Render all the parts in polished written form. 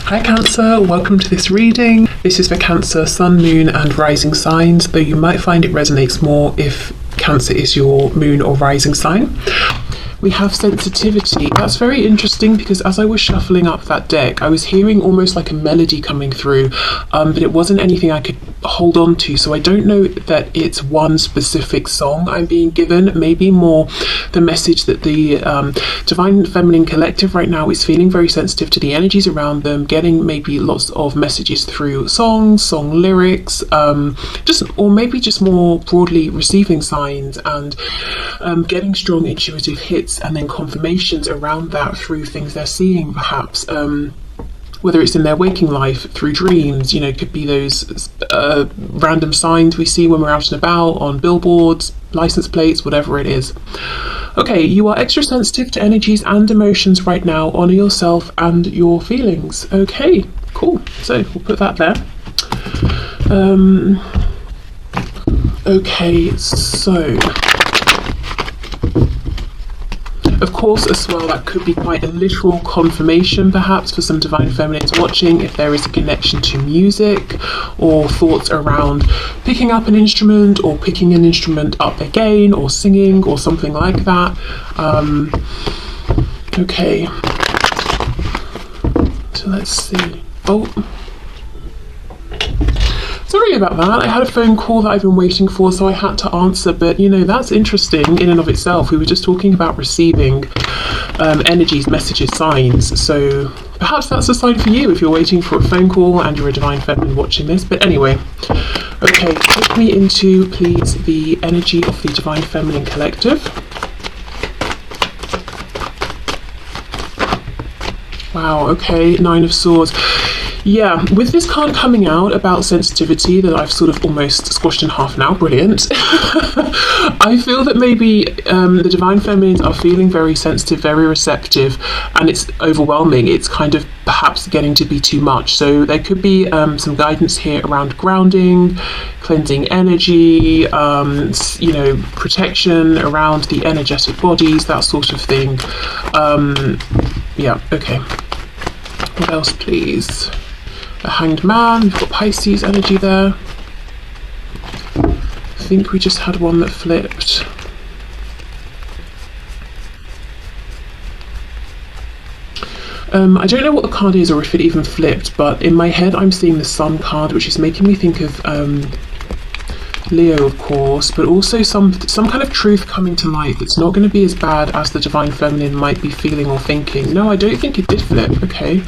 Hi Cancer, welcome to this reading. This is for Cancer, Sun, Moon and Rising signs, though you might find it resonates more if Cancer is your moon or rising sign. We have sensitivity. That's very interesting because as I was shuffling up that deck, I was hearing almost like a melody coming through, but it wasn't anything I could hold on to. So I don't know that it's one specific song I'm being given, maybe more the message that the Divine Feminine Collective right now is feeling very sensitive to the energies around them, getting maybe lots of messages through songs, song lyrics, or maybe just more broadly receiving signs and getting strong intuitive hits and then confirmations around that through things they're seeing, perhaps whether it's in their waking life, through dreams, could be those random signs we see when we're out and about on billboards, license plates, whatever it is. Okay, you are extra sensitive to energies and emotions right now. Honor yourself and your feelings. Okay, cool. So we'll put that there. Okay, so of course, as well, that could be quite a literal confirmation, perhaps, for some Divine Feminines watching, if there is a connection to music or thoughts around picking up an instrument or picking an instrument up again or singing or something like that. Okay. So let's see. Sorry about that. I had a phone call that I've been waiting for, so I had to answer, but that's interesting in and of itself. We were just talking about receiving energies, messages, signs, so perhaps that's a sign for you if you're waiting for a phone call and you're a Divine Feminine watching this. But anyway, okay, take me into, please, the energy of the Divine Feminine Collective. Wow, okay, Nine of Swords. Yeah, with this card coming out about sensitivity that I've sort of almost squashed in half now, brilliant. I feel that maybe the Divine Feminines are feeling very sensitive, very receptive, and it's overwhelming. It's kind of perhaps getting to be too much. So there could be some guidance here around grounding, cleansing energy, protection around the energetic bodies, that sort of thing. Yeah, okay. What else, please? A Hanged Man, we've got Pisces energy there. I think we just had one that flipped. I don't know what the card is or if it even flipped, but in my head I'm seeing the Sun card, which is making me think of Leo, of course, but also some kind of truth coming to light that's not going to be as bad as the Divine Feminine might be feeling or thinking. No, I don't think it did flip. Okay.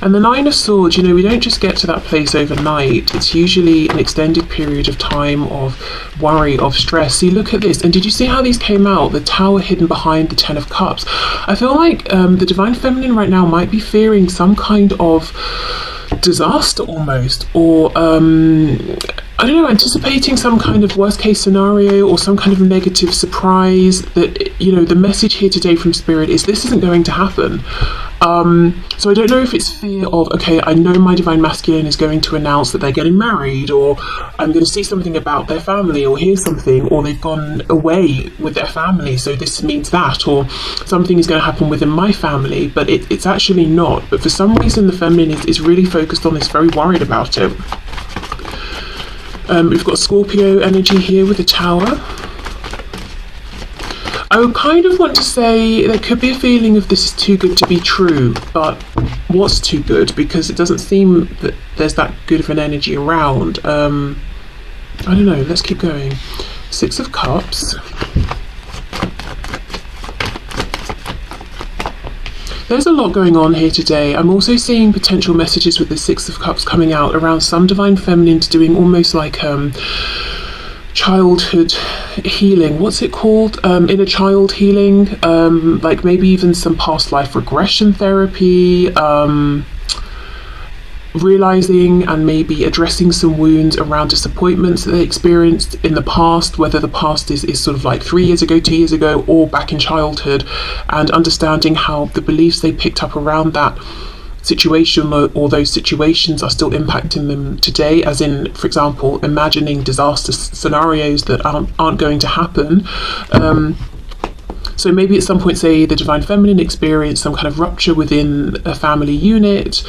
And the Nine of Swords, we don't just get to that place overnight. It's usually an extended period of time of worry, of stress. See, look at this. And did you see how these came out? The Tower hidden behind the Ten of Cups. I feel like the Divine Feminine right now might be fearing some kind of disaster almost, or I don't know, anticipating some kind of worst case scenario or some kind of negative surprise that, the message here today from Spirit is this isn't going to happen. So I don't know if it's fear of, okay, I know my Divine Masculine is going to announce that they're getting married, or I'm going to see something about their family, or hear something, or they've gone away with their family, so this means that, or something is going to happen within my family, but it's actually not. But for some reason the Feminine is really focused on this, very worried about it. We've got Scorpio energy here with the Tower. I would kind of want to say there could be a feeling of this is too good to be true, but what's too good? Because it doesn't seem that there's that good of an energy around. I don't know, let's keep going. Six of Cups. There's a lot going on here today. I'm also seeing potential messages with the Six of Cups coming out around some Divine Feminines doing almost like childhood healing. What's it called? Inner child healing, like maybe even some past life regression therapy, realizing and maybe addressing some wounds around disappointments that they experienced in the past, whether the past is sort of like 3 years ago, 2 years ago, or back in childhood, and understanding how the beliefs they picked up around that situation or those situations are still impacting them today, as in, for example, imagining disaster scenarios that aren't going to happen. So maybe at some point, say the divine feminine experienced some kind of rupture within a family unit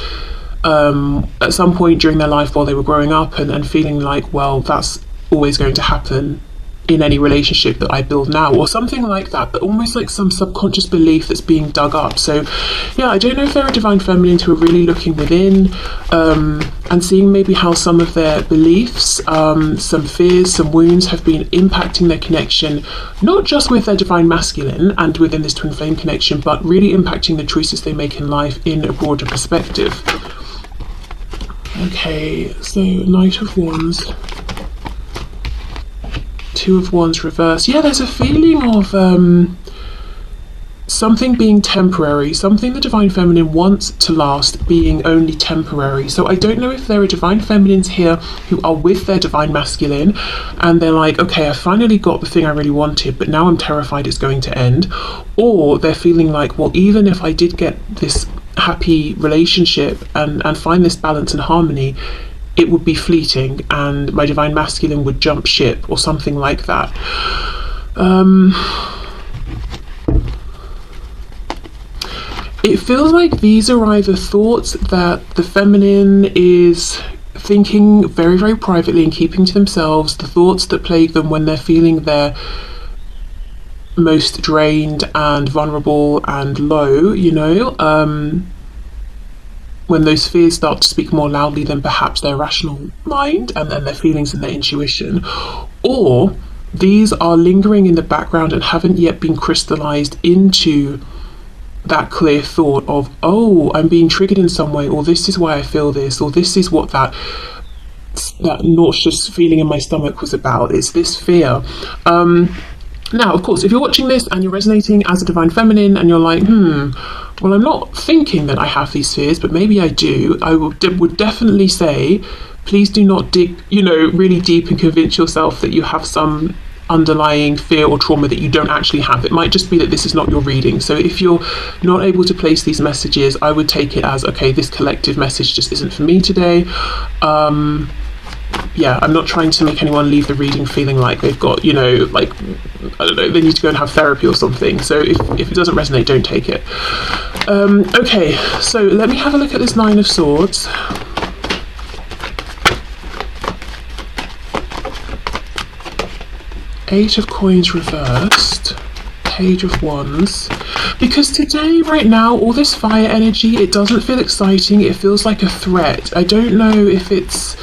at some point during their life while they were growing up, and feeling like, well, that's always going to happen in any relationship that I build now, or something like that, but almost like some subconscious belief that's being dug up. So yeah, I don't know if they're a divine feminine who are really looking within and seeing maybe how some of their beliefs, some fears, some wounds have been impacting their connection, not just with their divine masculine and within this twin flame connection, but really impacting the choices they make in life in a broader perspective. Okay, so Knight of Wands, Two of Wands reversed. Yeah, there's a feeling of something being temporary, something the divine feminine wants to last being only temporary. So I don't know if there are divine feminines here who are with their divine masculine and they're like, okay, I finally got the thing I really wanted, but now I'm terrified it's going to end. Or they're feeling like, well, even if I did get this happy relationship and find this balance and harmony, it would be fleeting and my divine masculine would jump ship or something like that. It feels like these are either thoughts that the feminine is thinking very, very privately and keeping to themselves, the thoughts that plague them when they're feeling their most drained and vulnerable and low, you know, when those fears start to speak more loudly than perhaps their rational mind and their feelings and their intuition. Or these are lingering in the background and haven't yet been crystallized into that clear thought of, oh, I'm being triggered in some way, or this is why I feel this, or this is what that nauseous feeling in my stomach was about. It's this fear. Now, of course, if you're watching this and you're resonating as a divine feminine and you're like, well, I'm not thinking that I have these fears, but maybe I do, I would definitely say, please do not dig, you know, really deep and convince yourself that you have some underlying fear or trauma that you don't actually have. It might just be that this is not your reading. So if you're not able to place these messages, I would take it as, okay, this collective message just isn't for me today. Yeah, I'm not trying to make anyone leave the reading feeling like they've got, you know, like, I don't know, they need to go and have therapy or something. So if it doesn't resonate, don't take it. Okay, so let me have a look at this Nine of Swords. Eight of Coins reversed. Page of Wands. Because today, right now, all this fire energy, it doesn't feel exciting. It feels like a threat. I don't know if it's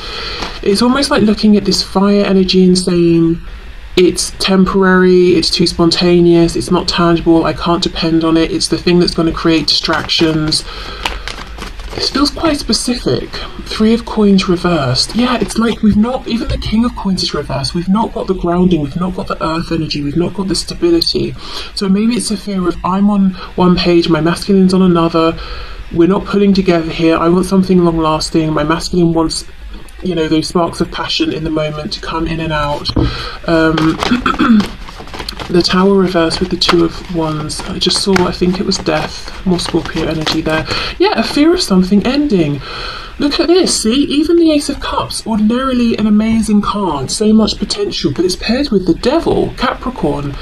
almost like looking at this fire energy and saying it's temporary, it's too spontaneous, it's not tangible, I can't depend on it, it's the thing that's going to create distractions. This feels quite specific. Three of Coins reversed. Yeah, it's like we've not, even the King of Coins is reversed. We've not got the grounding, we've not got the earth energy, we've not got the stability. So maybe it's a fear of, I'm on one page, my masculine's on another, we're not pulling together here, I want something long lasting, my masculine wants, you know, those sparks of passion in the moment to come in and out. The Tower reversed with the Two of Wands. I just saw, I think it was death, more Scorpio energy there. Yeah, a fear of something ending. Look at this, see, even the Ace of Cups, ordinarily an amazing card, so much potential, but it's paired with the Devil, Capricorn.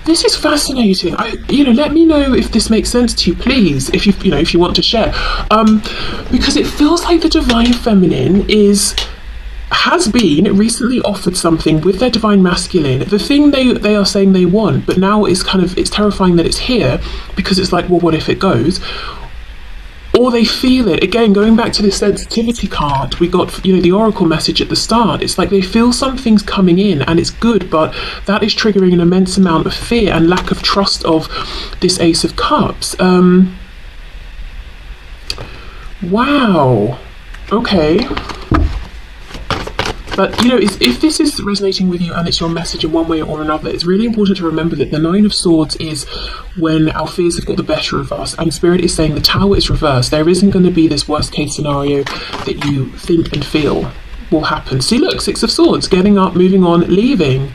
This is fascinating. Let me know if this makes sense to you, please, if you want to share. Because it feels like the divine feminine has been recently offered something with their divine masculine, the thing they are saying they want, but now it's terrifying that it's here because it's like, well, what if it goes? Or they feel it. Again, going back to this sensitivity card, we got, the oracle message at the start. It's like they feel something's coming in and it's good, but that is triggering an immense amount of fear and lack of trust of this Ace of Cups. Wow. Okay. But, if this is resonating with you and it's your message in one way or another, it's really important to remember that the Nine of Swords is when our fears have got the better of us, and Spirit is saying the Tower is reversed. There isn't going to be this worst case scenario that you think and feel will happen. See, look, Six of Swords, getting up, moving on, leaving.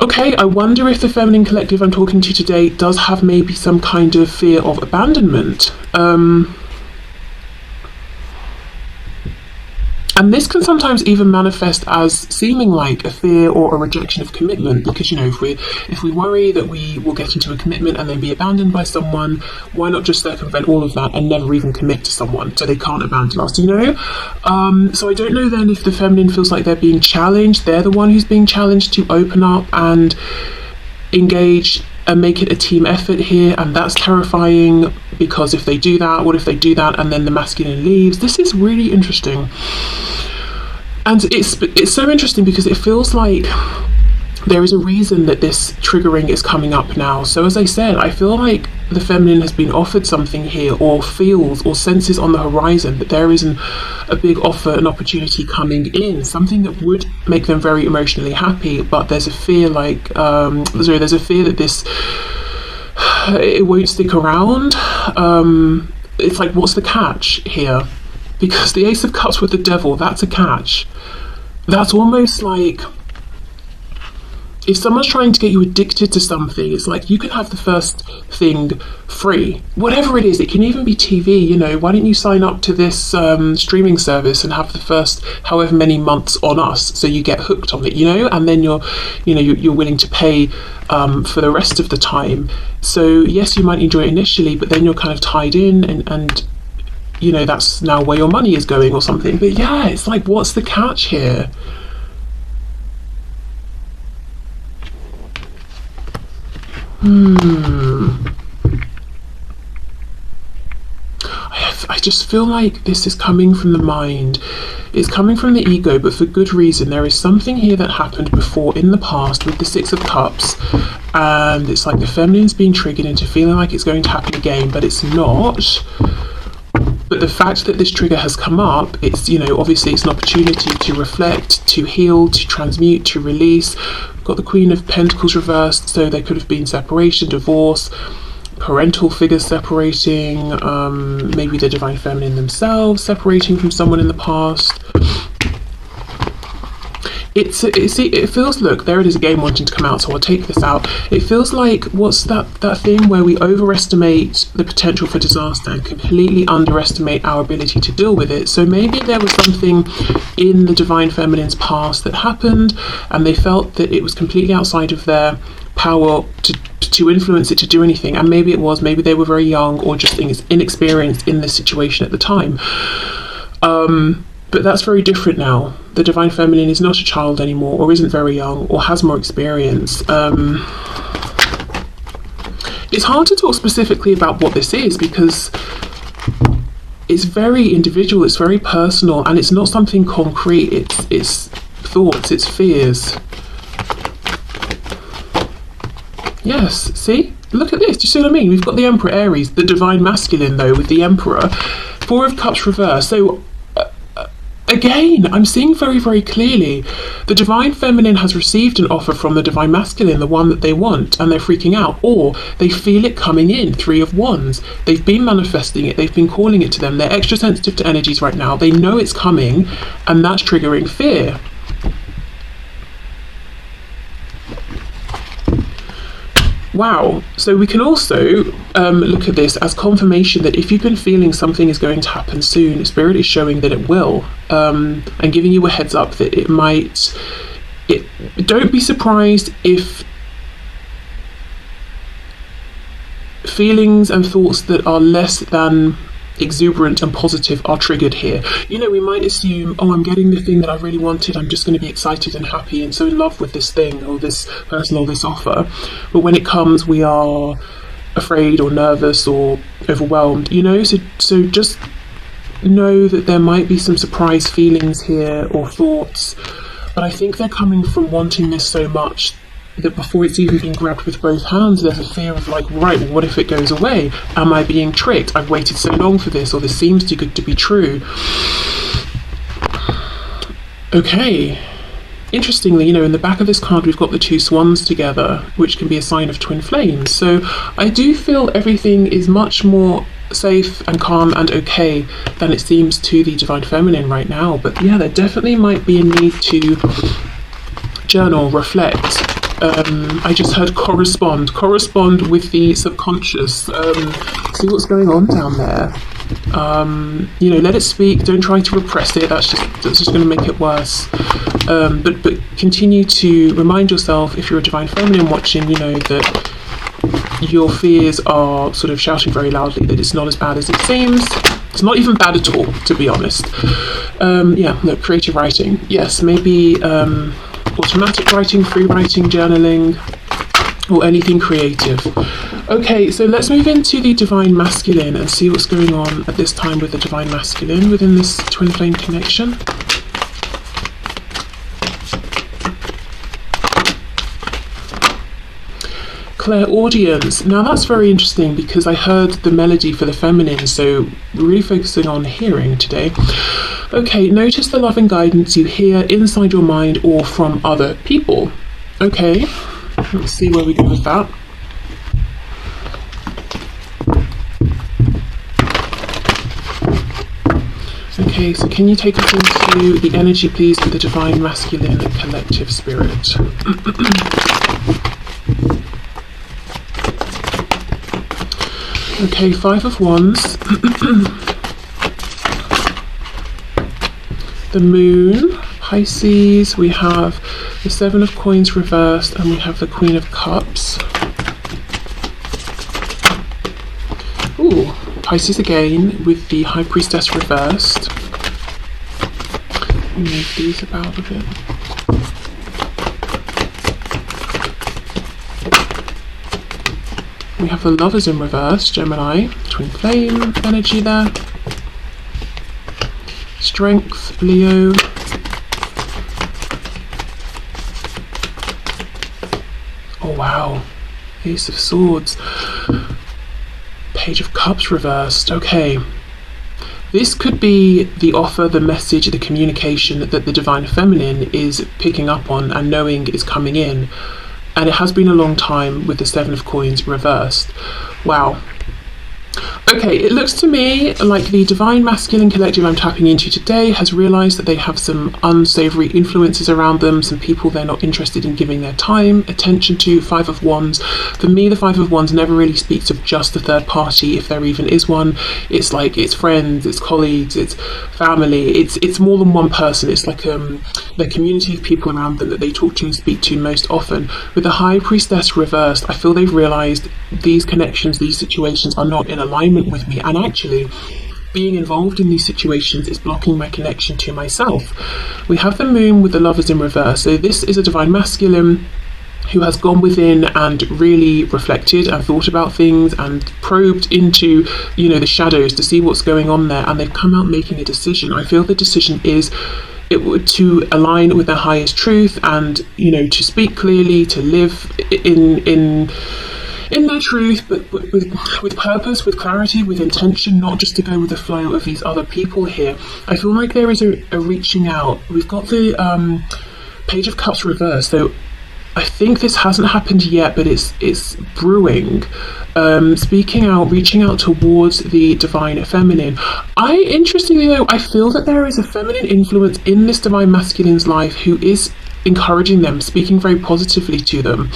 Okay, I wonder if the feminine collective I'm talking to today does have maybe some kind of fear of abandonment. And this can sometimes even manifest as seeming like a fear or a rejection of commitment, because, you know, if we worry that we will get into a commitment and then be abandoned by someone, why not just circumvent all of that and never even commit to someone so they can't abandon us, you know? So I don't know then if the feminine feels like they're being challenged, they're the one who's being challenged to open up and engage and make it a team effort here, and that's terrifying, because if they do that, what if they do that and then the masculine leaves? This is really interesting. And it's so interesting because it feels like there is a reason that this triggering is coming up now. So as I said, I feel like the feminine has been offered something here, or feels or senses on the horizon that there is a big offer, an opportunity coming in, something that would make them very emotionally happy, but there's a fear there's a fear that this, it won't stick around. It's like, what's the catch here? Because the Ace of Cups with the Devil, that's a catch. That's almost like, if someone's trying to get you addicted to something, it's like, you can have the first thing free, whatever it is. It can even be TV, you know, why don't you sign up to this streaming service and have the first however many months on us, so you get hooked on it, you know, and then you're willing to pay for the rest of the time. So yes, you might enjoy it initially, but then you're kind of tied in, and you know, that's now where your money is going or something. But yeah, it's like, what's the catch here? I just feel like this is coming from the mind. It's coming from the ego, but for good reason. There is something here that happened before in the past with the Six of Cups, and it's like the feminine's being triggered into feeling like it's going to happen again, but it's not. But the fact that this trigger has come up, it's, you know, obviously it's an opportunity to reflect, to heal, to transmute, to release. We've got the Queen of Pentacles reversed, so there could have been separation, divorce, parental figures separating, maybe the divine feminine themselves separating from someone in the past. It feels, look, there it is again wanting to come out, so I'll take this out. It feels like, what's that thing where we overestimate the potential for disaster and completely underestimate our ability to deal with it. So maybe there was something in the divine feminine's past that happened, and they felt that it was completely outside of their power to influence it, to do anything. And maybe they were very young, or just inexperienced in this situation at the time. But that's very different now. The divine feminine is not a child anymore, or isn't very young, or has more experience. It's hard to talk specifically about what this is, because it's very individual, it's very personal, and it's not something concrete. It's thoughts, it's fears. Yes, see? Look at this, do you see what I mean? We've got the Emperor Aries, the divine masculine though, with the Emperor. Four of Cups reversed. So again, I'm seeing very, very clearly the divine feminine has received an offer from the divine masculine, the one that they want, and they're freaking out, or they feel it coming in. Three of Wands. They've been manifesting it, they've been calling it to them. They're extra sensitive to energies right now. They know it's coming, and that's triggering fear. Wow. So we can also look at this as confirmation that if you've been feeling something is going to happen soon, Spirit is showing that it will, and giving you a heads up that it might. Don't be surprised if feelings and thoughts that are less than exuberant and positive are triggered here. You know, we might assume, oh, I'm getting the thing that I really wanted, I'm just going to be excited and happy and so in love with this thing or this person or this offer, but when it comes we are afraid or nervous or overwhelmed, you know. So just know that there might be some surprise feelings here or thoughts, but I think they're coming from wanting this so much that before it's even been grabbed with both hands, there's a fear of like, right, well, what if it goes away? Am I being tricked? I've waited so long for this, or this seems too good to be true. Okay. Interestingly, you know, in the back of this card, we've got the two swans together, which can be a sign of twin flames. So I do feel everything is much more safe and calm and okay than it seems to the divine feminine right now. But yeah, there definitely might be a need to journal, reflect. I just heard correspond with the subconscious, see what's going on down there. Let it speak. Don't try to repress it. That's just going to make it worse. But continue to remind yourself, if you're a divine feminine watching, that your fears are sort of shouting very loudly that it's not as bad as it seems. It's not even bad at all, to be honest. Look, creative writing. Yes, maybe automatic writing, free writing, journaling, or anything creative. Okay, so let's move into the divine masculine and see what's going on at this time with the divine masculine within this twin flame connection. Clairaudience. Now that's very interesting because I heard the melody for the feminine, so we're really focusing on hearing today. Okay, notice the love and guidance you hear inside your mind or from other people. Okay, let's see where we go with that. Okay, so can you take us into the energy, please, for the divine masculine collective spirit? Okay, 5 of Wands. The Moon, Pisces. We have the 7 of Coins reversed, and we have the Queen of Cups. Ooh, Pisces again with the High Priestess reversed. Move these about a bit. We have the Lovers in reverse, Gemini, twin flame energy there. Strength, Leo. Oh wow, Ace of Swords. Page of Cups reversed. Okay. This could be the offer, the message, the communication that the divine feminine is picking up on and knowing is coming in. And it has been a long time with the 7 of Coins reversed. Wow. Okay, it looks to me like the divine masculine collective I'm tapping into today has realised that they have some unsavoury influences around them, some people they're not interested in giving their time, attention to. 5 of Wands. For me, the 5 of Wands never really speaks of just the third party, if there even is one. It's like, it's friends, it's colleagues, it's family, it's more than one person. It's like the community of people around them that they talk to and speak to most often. With the High Priestess reversed, I feel they've realised these connections, these situations are not in alignment with me, and actually being involved in these situations is blocking my connection to myself. We have the Moon with the Lovers in reverse, so this is a divine masculine who has gone within and really reflected and thought about things and probed into, the shadows to see what's going on there, and they've come out making a decision. I feel the decision is to align with their highest truth and, to speak clearly, to live in their truth, but with purpose, with clarity, with intention, not just to go with the flow of these other people here. I feel like there is a reaching out. We've got the Page of Cups reversed, so I think this hasn't happened yet, but it's brewing. Speaking out, reaching out towards the divine feminine. Interestingly though, I feel that there is a feminine influence in this divine masculine's life who is encouraging them, speaking very positively to them.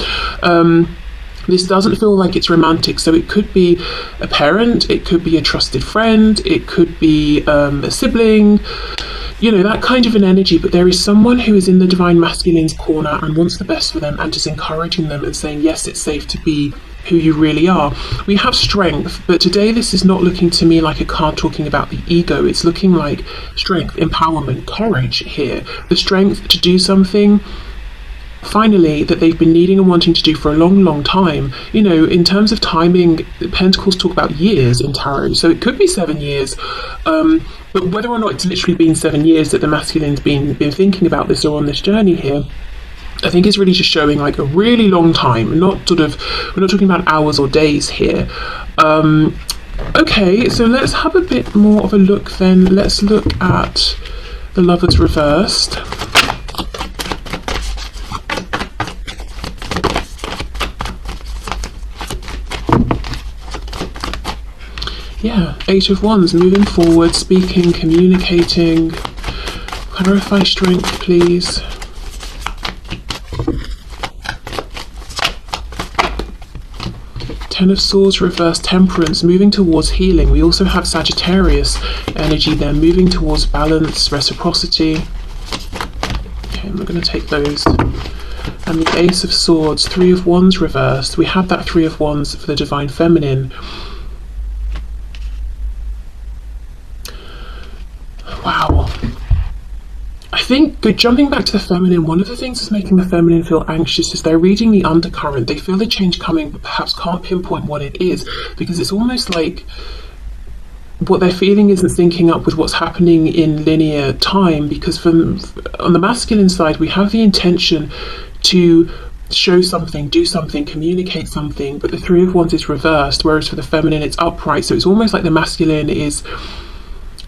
This doesn't feel like it's romantic, so it could be a parent, it could be a trusted friend, it could be a sibling, that kind of an energy, but there is someone who is in the divine masculine's corner and wants the best for them and is encouraging them and saying, yes, it's safe to be who you really are. We have strength, but today this is not looking to me like a card talking about the ego. It's looking like strength, empowerment, courage here. The strength to do something finally that they've been needing and wanting to do for a long, long time. In terms of timing, Pentacles talk about years in tarot, so it could be 7 years. But whether or not it's literally been 7 years that the masculine's been thinking about this or on this journey here, I think it's really just showing like a really long time, we're not talking about hours or days here. Okay, so let's have a bit more of a look then. Let's look at the Lovers reversed. Yeah, 8 of Wands, moving forward, speaking, communicating. Clarify strength, please. Ten of Swords reversed, Temperance, moving towards healing. We also have Sagittarius energy there, moving towards balance, reciprocity. Okay, I'm going to take those. And the Ace of Swords, Three of Wands reversed. We have that Three of Wands for the Divine Feminine. Wow. I think, jumping back to the feminine, one of the things that's making the feminine feel anxious is they're reading the undercurrent. They feel the change coming, but perhaps can't pinpoint what it is, because it's almost like what they're feeling isn't syncing up with what's happening in linear time, because on the masculine side, we have the intention to show something, do something, communicate something, but the Three of Wands is reversed, whereas for the feminine, it's upright. So it's almost like the masculine is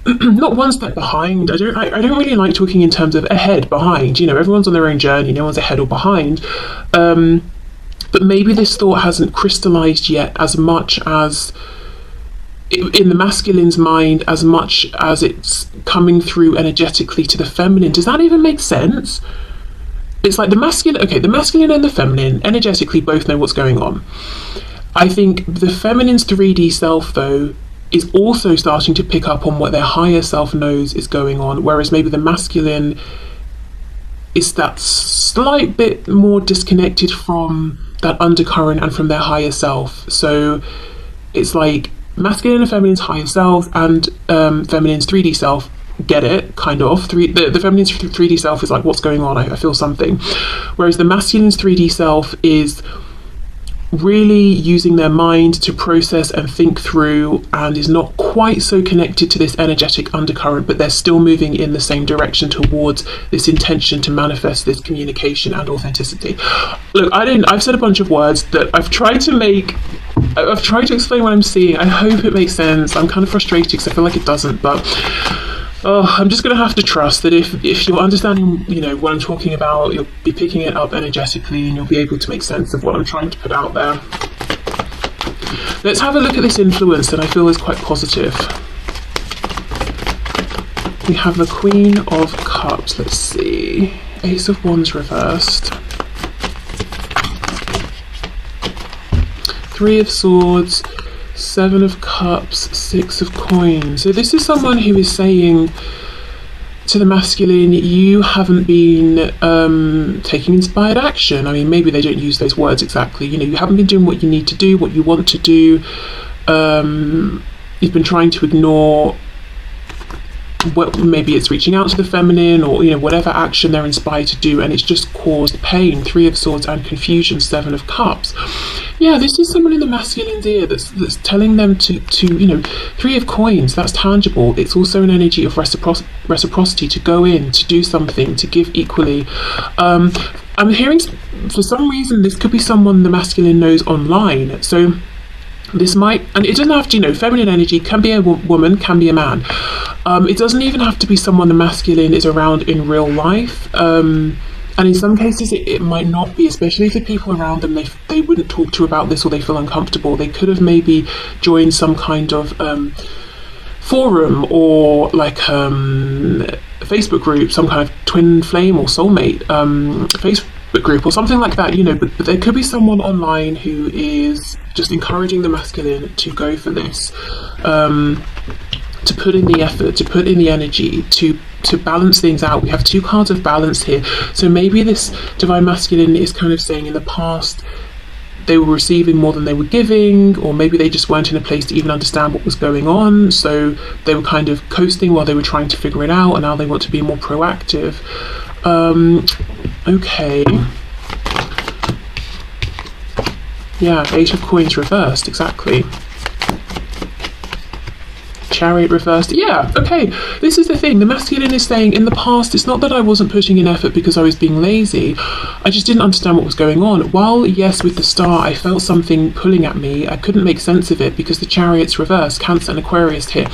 not one step behind. I don't really like talking in terms of ahead, behind. You know, everyone's on their own journey. No one's ahead or behind. But maybe this thought hasn't crystallized yet as much as in the masculine's mind, as much as it's coming through energetically to the feminine. Does that even make sense? It's like the masculine and the feminine energetically both know what's going on. I think the feminine's 3D self, though, is also starting to pick up on what their higher self knows is going on, whereas maybe the masculine is that slight bit more disconnected from that undercurrent and from their higher self. So it's like masculine and feminine's higher self and feminine's 3D self get it, kind of. The feminine's 3D self is like, what's going on? I feel something. Whereas the masculine's 3D self is really using their mind to process and think through, and is not quite so connected to this energetic undercurrent, but they're still moving in the same direction towards this intention to manifest this communication and authenticity. Look, I've said a bunch of words that I've tried to explain what I'm seeing. I hope it makes sense. I'm kind of frustrated because I feel like it doesn't, but I'm just going to have to trust that if you're understanding, you know, what I'm talking about, you'll be picking it up energetically and you'll be able to make sense of what I'm trying to put out there. Let's have a look at this influence that I feel is quite positive. We have the Queen of Cups. Let's see. Ace of Wands reversed. Three of Swords. Seven of Cups, Six of Coins. So this is someone who is saying to the masculine, you haven't been taking inspired action. I mean, maybe they don't use those words exactly. You know, you haven't been doing what you need to do, what you want to do. You've been trying to ignore what, maybe it's reaching out to the feminine, or, you know, whatever action they're inspired to do, and it's just caused pain. Three of Swords and confusion. Seven of Cups. Yeah, this is someone in the masculine's ear that's telling them to you know, Three of Coins, that's tangible. It's also an energy of reciprocity, to go in, to do something, to give equally. I'm hearing, for some reason, this could be someone the masculine knows online. So this might, and it doesn't have to, you know, feminine energy can be a woman, can be a man. It doesn't even have to be someone the masculine is around in real life. And in some cases it might not be, especially if the people around them they wouldn't talk to about this, or they feel uncomfortable. They could have maybe joined some kind of forum, or like a Facebook group, some kind of twin flame or soulmate Facebook group or something like that, you know, but there could be someone online who is just encouraging the masculine to go for this, to put in the effort, to put in the energy, to balance things out. We have two cards of balance here. So maybe this divine masculine is kind of saying in the past they were receiving more than they were giving, or maybe they just weren't in a place to even understand what was going on, so they were kind of coasting while they were trying to figure it out, and now they want to be more proactive. Okay. Yeah, Eight of Coins reversed, exactly. Chariot reversed. Yeah, okay, this is the thing. The masculine is saying, in the past, it's not that I wasn't putting in effort because I was being lazy. I just didn't understand what was going on. While, yes, with the star, I felt something pulling at me, I couldn't make sense of it because the chariot's reversed. Cancer and Aquarius here.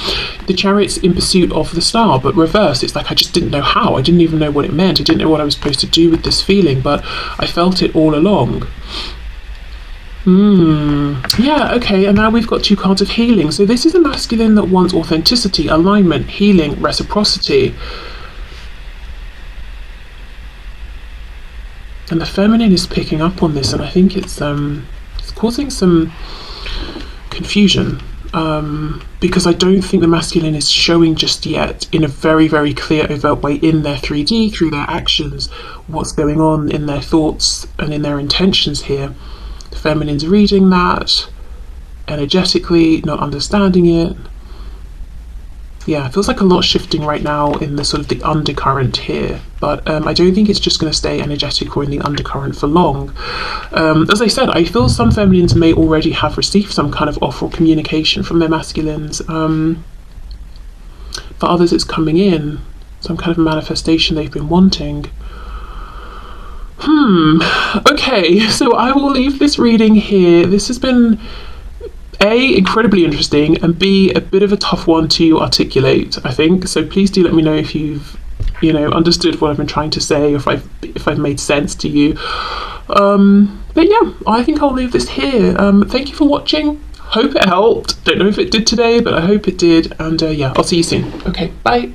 The chariot's in pursuit of the star, but reversed. It's like I just didn't know how. I didn't even know what it meant. I didn't know what I was supposed to do with this feeling, but I felt it all along. Yeah, okay, and now we've got two cards of healing. So this is a masculine that wants authenticity, alignment, healing, reciprocity. And the feminine is picking up on this, and I think it's causing some confusion, because I don't think the masculine is showing just yet in a very, very clear, overt way in their 3D, through their actions, what's going on in their thoughts and in their intentions here. The feminine's reading that energetically, not understanding it. Yeah, it feels like a lot shifting right now in the sort of the undercurrent here, but I don't think it's just going to stay energetic or in the undercurrent for long. As I said, I feel some feminines may already have received some kind of offer or communication from their masculines. For others, it's coming in, some kind of manifestation they've been wanting. Okay, so I will leave this reading here. This has been A, incredibly interesting, and B, a bit of a tough one to articulate, I think. So please do let me know if you've, understood what I've been trying to say, or if I've made sense to you. But yeah, I think I'll leave this here. Thank you for watching. Hope it helped. Don't know if it did today, but I hope it did. And yeah, I'll see you soon. Okay, bye.